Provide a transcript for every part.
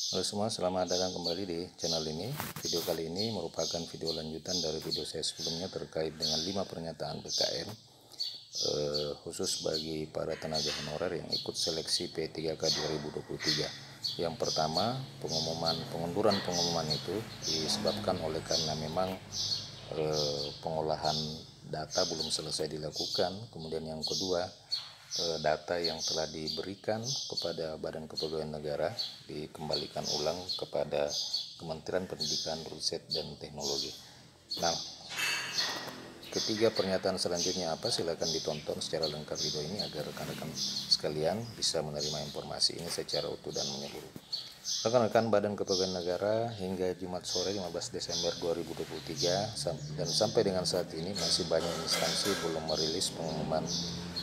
Halo semua, selamat datang kembali di channel ini. Video kali ini merupakan video lanjutan dari video saya sebelumnya terkait dengan 5 pernyataan BKN khusus bagi para tenaga honorer yang ikut seleksi P3K 2023. Yang pertama, pengunduran pengumuman itu disebabkan oleh karena memang pengolahan data belum selesai dilakukan. Kemudian yang kedua, data yang telah diberikan kepada Badan Kepegawaian Negara dikembalikan ulang kepada Kementerian Pendidikan, Riset dan Teknologi. Nah, ketiga pernyataan selanjutnya apa? Silakan ditonton secara lengkap video ini agar rekan-rekan sekalian bisa menerima informasi ini secara utuh dan menyeluruh. Rekan-rekan Badan Kepegawaian Negara hingga Jumat sore 15 Desember 2023 dan sampai dengan saat ini masih banyak instansi belum merilis pengumuman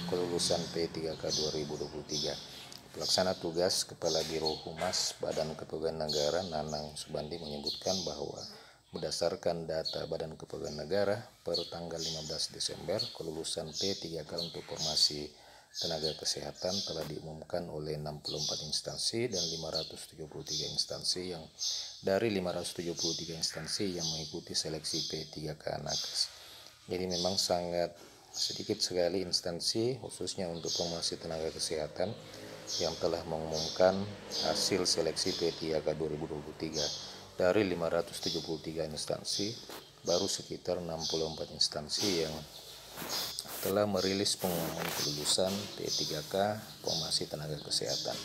kelulusan P3K 2023. Pelaksana tugas Kepala Biro Humas Badan Kepegawaian Negara Nanang Subandi menyebutkan bahwa berdasarkan data Badan Kepegawaian Negara per tanggal 15 Desember kelulusan P3K untuk formasi tenaga kesehatan telah diumumkan oleh 64 instansi dan 573 instansi yang dari 573 instansi yang mengikuti seleksi P3K nakes. Jadi memang sangat sedikit sekali instansi khususnya untuk formasi tenaga kesehatan yang telah mengumumkan hasil seleksi P3K 2023. Dari 573 instansi, baru sekitar 64 instansi yang telah merilis pengumuman kelulusan P3K formasi tenaga kesehatan.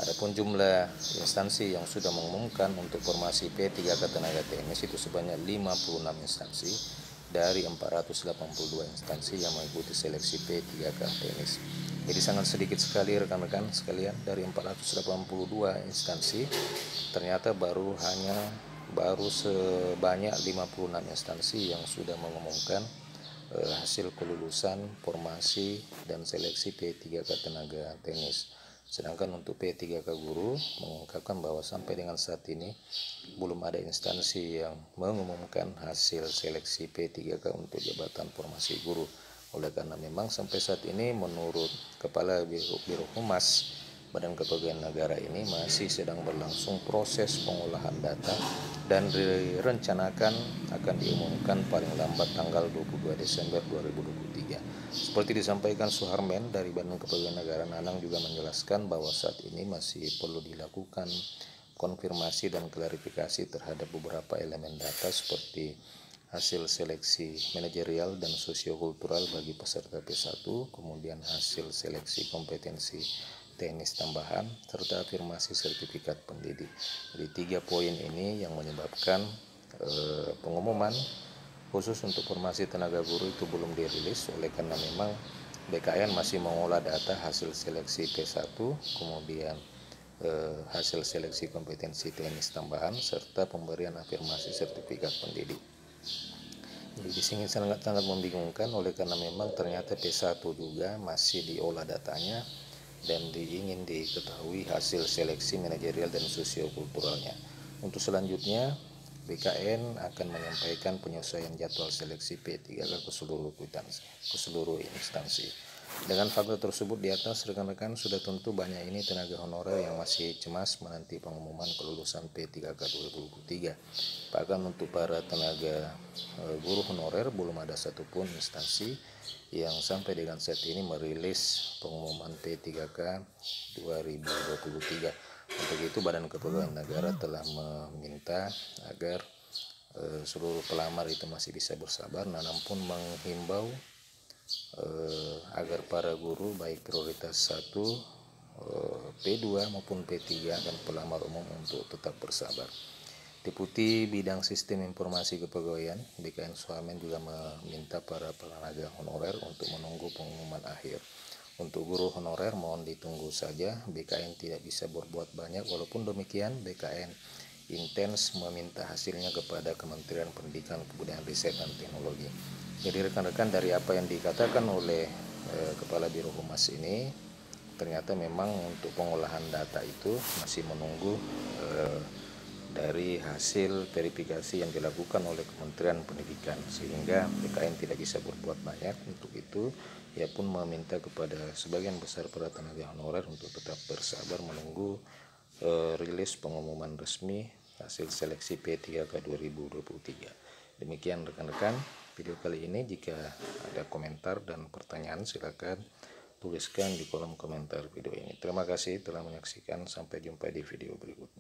Adapun jumlah instansi yang sudah mengumumkan untuk formasi P3K tenaga teknis itu sebanyak 56 instansi dari 482 instansi yang mengikuti seleksi P3K teknis. Jadi sangat sedikit sekali rekan-rekan sekalian, dari 482 instansi ternyata baru sebanyak 56 instansi yang sudah mengumumkan hasil kelulusan formasi dan seleksi P3K tenaga teknis. Sedangkan untuk P3K guru mengungkapkan bahwa sampai dengan saat ini belum ada instansi yang mengumumkan hasil seleksi P3K untuk jabatan formasi guru. Oleh karena memang sampai saat ini menurut Kepala Biro Humas Badan Kepegawaian Negara ini masih sedang berlangsung proses pengolahan data dan direncanakan akan diumumkan paling lambat tanggal 22 Desember 2023. Seperti disampaikan Suharmen dari Badan Kepegawaian Negara, Nanang juga menjelaskan bahwa saat ini masih perlu dilakukan konfirmasi dan klarifikasi terhadap beberapa elemen data seperti hasil seleksi manajerial dan sosiokultural bagi peserta P1, kemudian hasil seleksi kompetensi teknis tambahan, serta afirmasi sertifikat pendidik. Jadi 3 poin ini yang menyebabkan pengumuman khusus untuk formasi tenaga guru itu belum dirilis, oleh karena memang BKN masih mengolah data hasil seleksi P1, kemudian hasil seleksi kompetensi teknis tambahan, serta pemberian afirmasi sertifikat pendidik. Jadi di sini sangat membingungkan, oleh karena memang ternyata P1 juga masih diolah datanya dan ingin diketahui hasil seleksi manajerial dan sosiokulturalnya. Untuk selanjutnya BKN akan menyampaikan penyesuaian jadwal seleksi P3K ke seluruh instansi. Dengan fakta tersebut di atas, rekan-rekan sudah tentu banyak ini tenaga honorer yang masih cemas menanti pengumuman kelulusan P3K 2023. Bahkan untuk para tenaga guru honorer belum ada satupun instansi yang sampai dengan saat ini merilis pengumuman P3K 2023. Untuk itu Badan Kepegawaian Negara telah meminta agar seluruh pelamar itu masih bisa bersabar. Nanang pun menghimbau agar para guru baik prioritas 1, P2 maupun P3 dan pelamar umum untuk tetap bersabar. Deputi Bidang Sistem Informasi Kepegawaian BKN Suharmen juga meminta para tenaga honorer untuk menunggu pengumuman akhir. Untuk guru honorer mohon ditunggu saja, BKN tidak bisa berbuat banyak. Walaupun demikian, BKN intens meminta hasilnya kepada Kementerian Pendidikan, Kebudayaan, Riset dan Teknologi. Jadi rekan-rekan, dari apa yang dikatakan oleh Kepala Biro Humas ini, ternyata memang untuk pengolahan data itu masih menunggu dari hasil verifikasi yang dilakukan oleh Kementerian Pendidikan, sehingga BKN tidak bisa berbuat banyak. Untuk itu ia pun meminta kepada sebagian besar para tenaga honorer untuk tetap bersabar menunggu rilis pengumuman resmi hasil seleksi P3K 2023. Demikian rekan-rekan video kali ini. Jika ada komentar dan pertanyaan silakan tuliskan di kolom komentar video ini. Terima kasih telah menyaksikan, sampai jumpa di video berikutnya.